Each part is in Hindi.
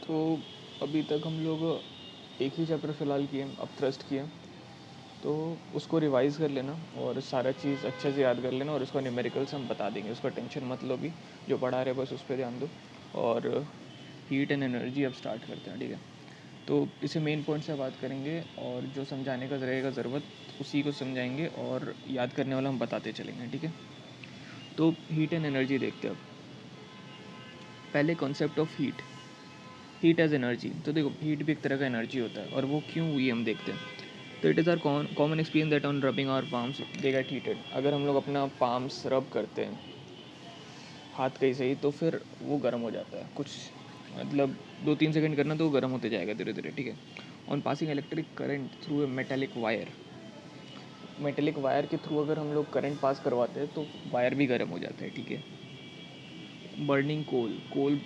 तो अभी तक हम लोग एक ही चैप्टर फ़िलहाल किए, अब थ्रस्ट किए, तो उसको रिवाइज़ कर लेना और सारा चीज़ अच्छे से याद कर लेना, और उसका न्यूमेरिकल्स हम बता देंगे, उसका टेंशन मत लो भी, जो पढ़ा रहे बस उस पर ध्यान दो। और हीट एंड एनर्जी अब स्टार्ट करते हैं, ठीक है। तो इसे मेन पॉइंट से बात करेंगे, और जो समझाने का रहेगा ज़रूरत उसी को समझाएंगे, और याद करने वाला हम बताते चलेंगे, ठीक है। तो हीट एंड एनर्जी देखते हैं अब। पहले concept of heat as energy. तो देखो, हीट भी एक तरह का एनर्जी होता है, और वो क्यों हुई हम देखते हैं। तो it is our common experience that on rubbing our palms they get heated. अगर हम लोग अपना पाम्स रब करते हैं, हाथ कहीं से ही, तो फिर वो गर्म हो जाता है कुछ, मतलब 2-3 सेकंड करना तो वो गर्म होते जाएगा धीरे धीरे, ठीक है। On passing electric current through a metallic wire के थ्रू अगर हम लोग करंट पास करवाते हैं तो वायर भी गर्म हो जाता है, ठीक है। बर्निंग कोल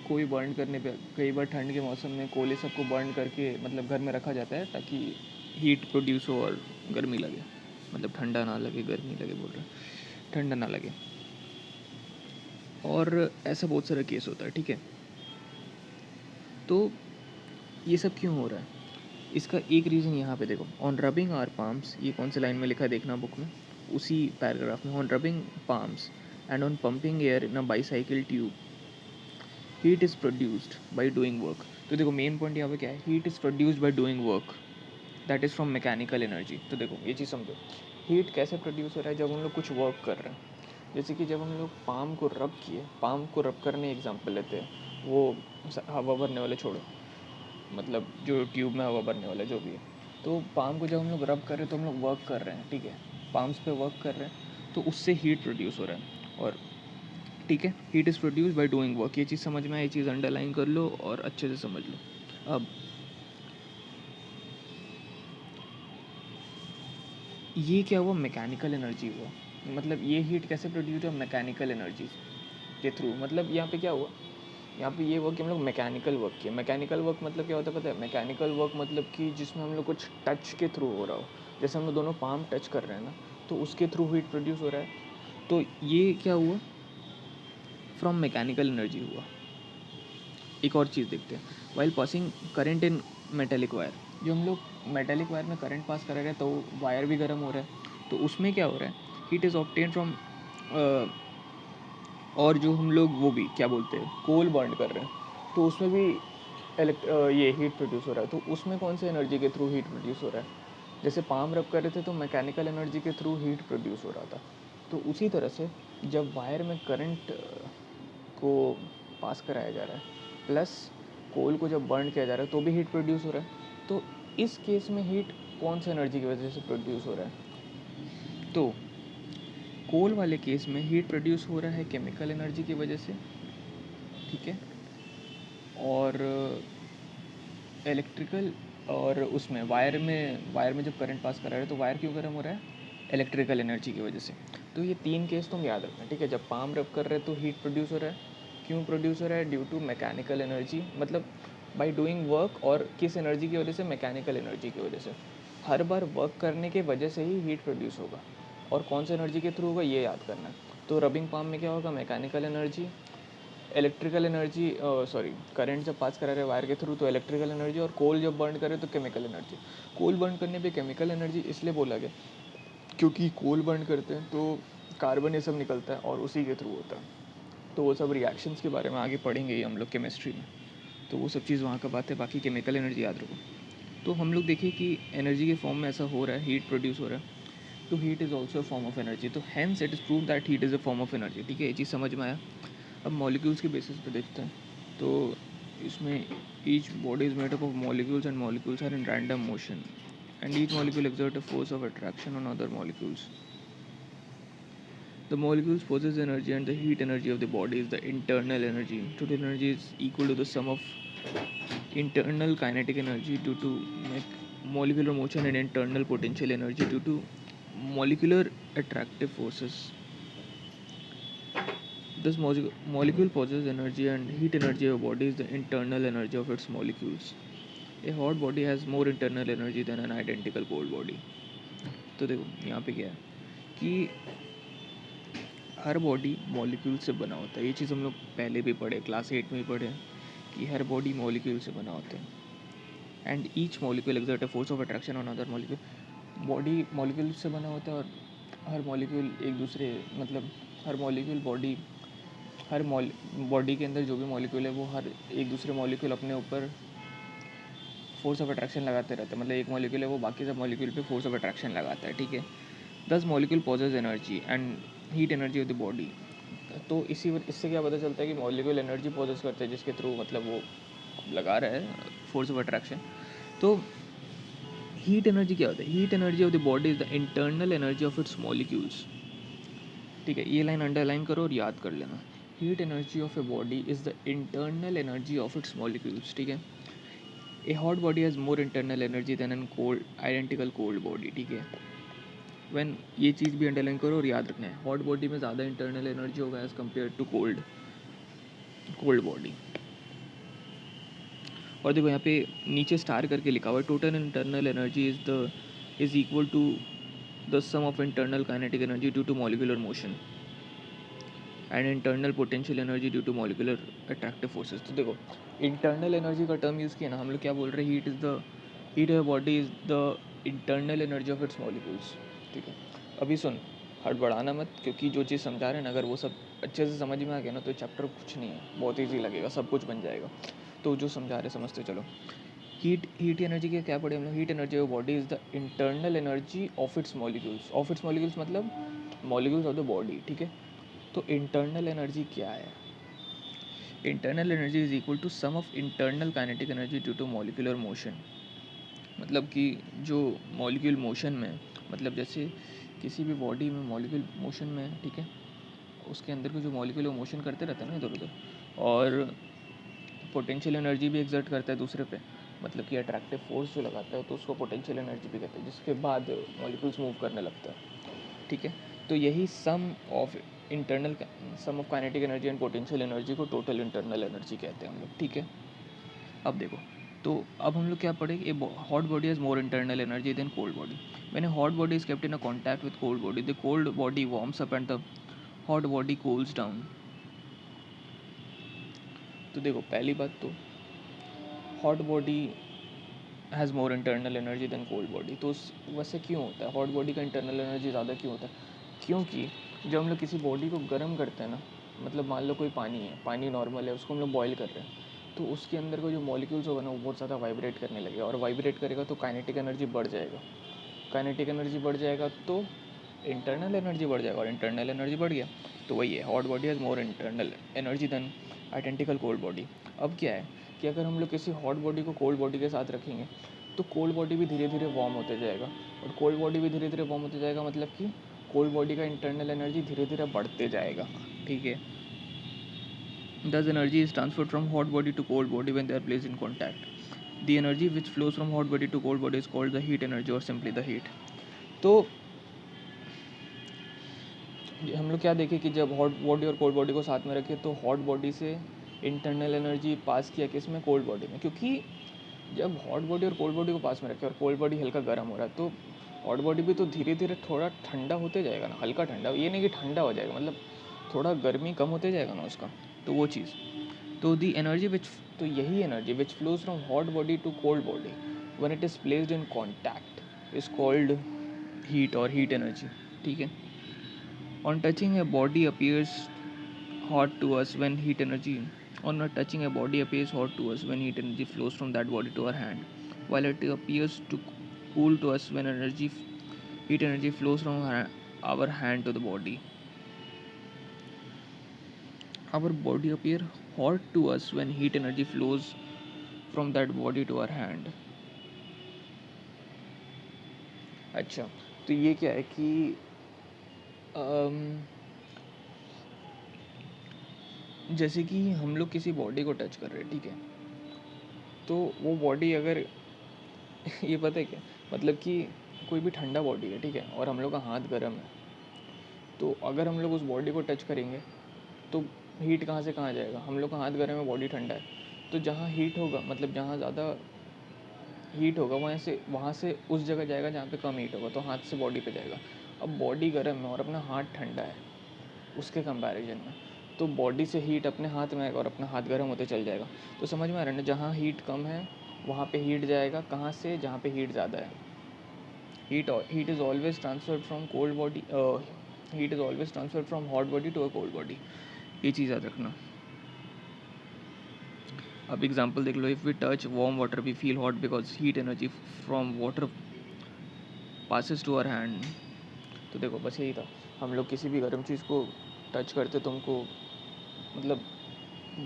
को भी बर्न करने पे, कई बार ठंड के मौसम में कोयले सबको बर्न करके मतलब घर में रखा जाता है, ताकि हीट प्रोड्यूस हो और गर्मी लगे, मतलब ठंडा ना लगे, गर्मी लगे बोल रहे, ठंडा ना लगे। और ऐसा बहुत सारा केस होता है, ठीक है। तो ये सब क्यों हो रहा है, इसका एक रीज़न यहाँ पे देखो। ऑन रबिंग आर पाम्स, ये कौन से लाइन में लिखा है देखना बुक में, उसी पैराग्राफ में। On rubbing palms and on pumping air in a bicycle tube, heat is produced by doing work. तो देखो, मेन पॉइंट यहाँ पे क्या है, heat is produced by doing work that is from mechanical energy. तो देखो, ये चीज़ समझो, हीट कैसे प्रोड्यूस हो रहा है, जब हम लोग कुछ वर्क कर रहे हैं। जैसे कि जब हम लोग पाम को रब किए, पाम को रब करने एग्जांपल लेते हैं, वो हवा भरने वाले छोड़ो, मतलब जो ट्यूब में हवा भरने वाला जो भी है। तो पाम को जब हम लोग रब कर रहे हैं तो हम लोग वर्क कर रहे हैं, ठीक है, पाम्स पे वर्क कर रहे हैं, तो उससे हीट प्रोड्यूस हो रहा है। और ठीक है, heat is produce by doing work, ये चीज़ समझ में आए, ये चीज़ अंडरलाइन कर लो और अच्छे से समझ लो। अब ये क्या हुआ, मैकेनिकल एनर्जी हुआ, मतलब ये हीट कैसे प्रोड्यूस हुआ, मैकेनिकल एनर्जी के थ्रू। मतलब यहाँ पे क्या हुआ, यहाँ पे ये हुआ कि हम लोग मैकेनिकल वर्क किया। मैकेनिकल वर्क मतलब क्या होता है पता है, मैकेनिकल वर्क मतलब कि जिसमें हम लोग कुछ टच के थ्रू हो रहा हो, जैसे हम लोग दोनों पाम टच कर रहे हैं ना, तो उसके थ्रू हीट प्रोड्यूस हो रहा है। तो ये क्या हुआ, फ्रॉम मैकेनिकल एनर्जी हुआ। एक और चीज़ देखते हैं, while passing current in metallic wire, जो हम लोग मेटेलिक वायर में करंट पास कर रहे हैं तो वायर भी गर्म हो रहा है, तो उसमें क्या हो रहा है, हीट इज़ ऑब्टेन फ्रॉम, और जो हम लोग वो भी क्या बोलते हैं, कोल बर्न कर रहे हैं, तो उसमें भी ये हीट प्रोड्यूस हो रहा है। तो उसमें कौन से एनर्जी के थ्रू हीट प्रोड्यूस हो रहा है, जैसे पाम रब कर रहे थे तो मैकेनिकल एनर्जी के थ्रू हीट प्रोड्यूस हो रहा था। तो उसी तरह से जब वायर में करंट को पास कराया जा रहा है, प्लस कोल को जब बर्न किया जा रहा है तो भी हीट प्रोड्यूस हो रहा है। तो इस केस में हीट कौन सी एनर्जी की वजह से प्रोड्यूस हो रहा है, तो कोल वाले केस में हीट प्रोड्यूस हो रहा है केमिकल एनर्जी की वजह से, ठीक है। और इलेक्ट्रिकल, और उसमें वायर में जब करंट पास कर रहा है तो वायर क्यों गर्म हो रहा है, इलेक्ट्रिकल एनर्जी की वजह से। तो ये 3 केस तुम याद रखना, ठीक है। जब पाम रब कर रहे हैं तो हीट प्रोड्यूस हो रहा है, क्यों प्रोड्यूस हो रहा है, ड्यू टू मैकेनिकल एनर्जी, मतलब बाई डूइंग वर्क, और किस एनर्जी की वजह से, मैकेनिकल एनर्जी की वजह से। हर बार वर्क करने के वजह से ही हीट प्रोड्यूस होगा, और कौन सी एनर्जी के थ्रू होगा ये याद करना है। तो रबिंग पाम में क्या होगा, mechanical energy, electrical energy, sorry, current जब पास करा रहे वायर के थ्रू तो इलेक्ट्रिकल एनर्जी, और कोल जब बर्न करे तो केमिकल एनर्जी। कोल बर्न करने पे केमिकल एनर्जी इसलिए बोला गया क्योंकि कोल बर्न करते हैं तो कार्बन ये सब निकलता है और उसी के थ्रू होता है। तो वो सब रिएक्शंस के बारे में आगे पढ़ेंगे ही हम लोग केमिस्ट्री में, तो वो सब चीज़ वहाँ का बात है। बाकी केमिकल एनर्जी याद रखो। तो हम लोग देखिए कि एनर्जी के फॉर्म में ऐसा हो रहा है, हीट प्रोड्यूस हो रहा है, तो heat is also a form of energy. तो hence it is prove that heat is a form of energy, ठीक है, ये चीज़ समझ में आया। अब मॉलिक्यूल्स के बेसिस पे देखते हैं। तो इसमें each body is made up of molecules and molecules are in random motion and each molecule exert a force of attraction on other molecules. The molecules possess energy and the heat energy of the body is the internal energy. Total energy is equal to the sum of internal kinetic energy due to molecular motion and internal potential energy due to molecular attractive forces. This molecule possesses energy and heat energy of a body is the internal energy of its molecules. A hot body has more internal energy than an identical cold body. तो देखो यहाँ पे क्या है कि हर बॉडी मॉलिक्यूल से बना होता है, ये चीज़ हम लोग पहले भी पढ़े, क्लास 8 में ही पढ़े, कि हर बॉडी मॉलिक्यूल से बना होता है and each molecule exert a force of attraction on other molecule. Body molecule से बना होता है और हर मॉलिक्यूल एक दूसरे मतलब हर मॉलिक्यूल हर बॉडी के अंदर जो भी मॉलिक्यूल है वो हर एक दूसरे मॉलिक्यूल अपने ऊपर फोर्स ऑफ अट्रैक्शन लगाते रहते हैं। मतलब एक मॉलिक्यूल है वो बाकी सब मॉलिक्यूल पे फोर्स ऑफ अट्रैक्शन लगाता है, ठीक है। दस molecule possess energy and heat energy of the body. तो इससे क्या पता चलता है कि मॉलिक्यूल एनर्जी पॉजेस करते हैं जिसके थ्रू मतलब वो लगा रहा है फोर्स ऑफ अट्रैक्शन। तो हीट एनर्जी क्या होता है? Heat energy of the body is the internal energy of its molecules, ठीक है। ये लाइन अंडरलाइन करो और याद कर लेना। Heat energy of a body is the internal energy of its molecules, ठीक है। A hot body has more internal energy than an cold identical cold body, ठीक है। व्हेन ये चीज़ भी अंडरलाइन करो और याद रखना है, हॉट बॉडी में ज़्यादा इंटरनल एनर्जी होगा as compare to cold body. और देखो यहाँ पे नीचे स्टार करके लिखा हुआ है, total internal energy is equal to the sum of internal kinetic energy due to molecular motion and internal potential energy due to molecular attractive forces. तो देखो इंटरनल एनर्जी का टर्म यूज़ किया ना, हम लोग क्या बोल रहे हैं, heat of body is the internal energy of its molecules, ठीक है। अभी सुन, हड़बड़ाना मत, क्योंकि जो चीज़ समझा रहे हैं ना अगर वो सब अच्छे से समझ में आ गया ना तो चैप्टर कुछ नहीं है, बहुत ईजी लगेगा, सब कुछ बन जाएगा। तो जो समझा रहे समझते चलो। हीट एनर्जी के क्या पढ़े हम लोग? Heat energy of body is the internal energy of its molecules मतलब मॉलिक्यूल्स ऑफ द बॉडी, ठीक है। तो इंटरनल एनर्जी क्या है? Internal energy is equal to sum of internal kinetic energy due to molecular motion. मतलब कि जो मॉलिक्यूल मोशन में, मतलब जैसे किसी भी बॉडी में मॉलिक्यूल मोशन में है, ठीक है, उसके अंदर के जो मॉलिक्यूल वो मोशन करते रहते हैं ना इधर उधर, और पोटेंशियल एनर्जी भी एक्सर्ट करता है दूसरे पे, मतलब कि अट्रैक्टिव फोर्स जो लगाता है तो उसको पोटेंशियल एनर्जी भी कहते हैं, जिसके बाद मॉलिक्यूल्स मूव करने लगता है, ठीक है। तो यही sum of kinetic energy and potential energy को टोटल इंटरनल एनर्जी कहते हैं हम लोग, ठीक है। अब देखो, तो अब हम लोग क्या पढ़ेंगे, hot body has more internal energy than cold body. When a hot body is kept in a contact with cold body, the cold body warms up and the hot body cools down. तो देखो पहली बात तो hot body has more internal energy than cold body. तो वैसे क्यों होता है, हॉट बॉडी का इंटरनल एनर्जी ज़्यादा क्यों होता है? क्योंकि जब हम लोग किसी बॉडी को गर्म करते हैं ना, मतलब मान लो कोई पानी है, पानी नॉर्मल है, उसको हम लोग बॉयल कर रहे हैं, तो उसके अंदर का जो मॉलिक्यूल्स होगा ना वो बहुत ज़्यादा वाइब्रेट करने लगेगा, और वाइब्रेट करेगा तो काइनेटिक एनर्जी बढ़ जाएगा। काइनेटिक एनर्जी बढ़ जाएगा तो इंटरनल एनर्जी बढ़ जाएगा, और इंटरनल एनर्जी बढ़ गया तो वही है, hot body has more internal energy than identical cold body. अब क्या है कि अगर हम लोग किसी हॉट बॉडी को कोल्ड बॉडी के साथ रखेंगे तो कोल्ड बॉडी भी धीरे धीरे वार्म होते जाएगा, और कोल्ड बॉडी भी धीरे धीरे वार्म होते जाएगा, मतलब कि कोल्ड बॉडी का इंटरनल एनर्जी धीरे धीरे बढ़ते जाएगा, ठीक है। Thus energy is transferred from hot body to cold body when they are placed in contact. The energy which flows from hot body to cold body is called the heat energy or simply the heat. तो हम लोग क्या देखें कि जब हॉट बॉडी और कोल्ड बॉडी को साथ में रखें तो हॉट बॉडी से इंटरनल एनर्जी पास किया किस में, कोल्ड बॉडी में, क्योंकि जब हॉट बॉडी और कोल्ड बॉडी को पास में रखें और कोल्ड बॉडी हल्का गर्म हो रहा है तो हॉट बॉडी भी तो धीरे धीरे थोड़ा ठंडा होते जाएगा ना, हल्का ठंडा, ये नहीं कि ठंडा हो जाएगा, मतलब थोड़ा गर्मी कम होते जाएगा ना उसका, तो वो चीज़। तो दी एनर्जी तो यही energy which flows from hot body to cold body when it is placed in contact is called heat और हीट एनर्जी, ठीक है। On touching a body appears hot to us when heat energy on not touching a body appears hot to us when heat energy flows from that body to our hand, while it appears to cool to us when heat energy flows from our hand to the body. Our body appear hot to us when heat energy flows from that body to our hand. अच्छा, तो ये क्या है कि जैसे कि हम लोग किसी बॉडी को टच कर रहे हैं, ठीक है, तो वो बॉडी अगर ये पता है क्या, मतलब कि कोई भी ठंडा बॉडी है, ठीक है, और हम लोग का हाथ गर्म है, तो अगर हम लोग उस बॉडी को टच करेंगे तो हीट कहाँ से कहाँ जाएगा, हम लोग का हाथ गर्म है, बॉडी ठंडा है, तो जहाँ हीट होगा, मतलब जहाँ ज़्यादा हीट होगा वहाँ से उस जगह जाएगा जहाँ पे कम हीट होगा, तो हाथ से बॉडी पे जाएगा। अब बॉडी गर्म है और अपना हाथ ठंडा है उसके कंपैरिजन में, तो बॉडी से हीट अपने हाथ में आएगा और अपना हाथ गर्म होते चल जाएगा। तो समझ में आ रहा है ना, जहाँ हीट कम है वहाँ पे हीट जाएगा, कहाँ से, जहाँ पे हीट ज़्यादा है। Heat is always transferred from cold body, heat is always transferred from hot body to a cold body, ये चीज़ याद रखना। अब एग्जांपल देख लो, if we touch warm water we feel hot because heat energy from water passes to our hand. तो देखो बस यही था, हम लोग किसी भी गर्म चीज़ को टच करते तो हमको मतलब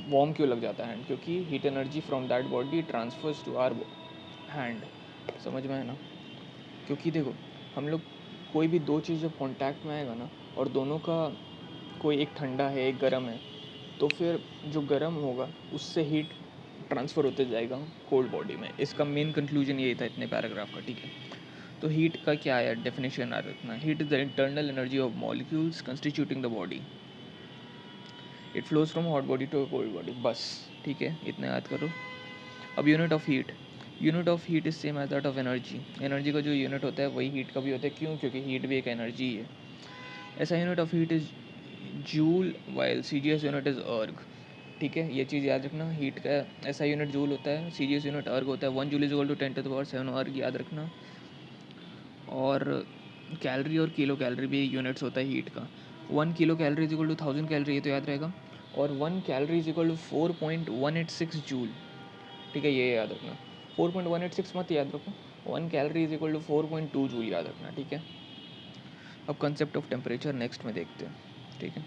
वार्म क्यों लग जाता है हैंड, क्योंकि heat energy from that body transfers to our hand. समझ में है ना। क्योंकि देखो हम लोग कोई भी दो चीज़ जब कांटेक्ट में आएगा ना, और दोनों का कोई एक ठंडा है एक गर्म है, तो फिर जो गर्म होगा उससे हीट ट्रांसफ़र होते जाएगा कोल्ड बॉडी में। इसका मेन कंक्लूजन यही था इतने पैराग्राफ का, ठीक है। तो हीट का क्या है डेफिनेशन आ रखना, heat is the internal energy of molecules constituting the body, it flows from hot body to cold body, बस ठीक है, इतना याद करो। अब unit of heat, unit of heat is same as that of energy. Energy का जो यूनिट होता है वही हीट का भी होता है, क्यों, क्योंकि हीट भी एक एनर्जी है। ऐसा unit of heat is joule while C G S unit is erg, ठीक है, ये चीज़ याद रखना। हीट का ऐसा यूनिट जूल होता है, सी जी एस यूनिट अर्ग होता है। 1 जूल इज इक्वल टू 10⁻⁷ अर्ग, याद रखना। और कैलोरी और किलो कैलोरी भी यूनिट्स होता है हीट का। 1 kilo calorie is equal to 1000 calorie, ये तो याद रहेगा। और 1 calorie is equal to 4.186 joule, ठीक है, ये याद रखना। 4.186 मत याद रखो, 1 calorie is equal to 4.2 joule याद रखना, ठीक है। अब कंसेप्ट ऑफ टेम्परेचर नेक्स्ट में देखते हैं, ठीक है।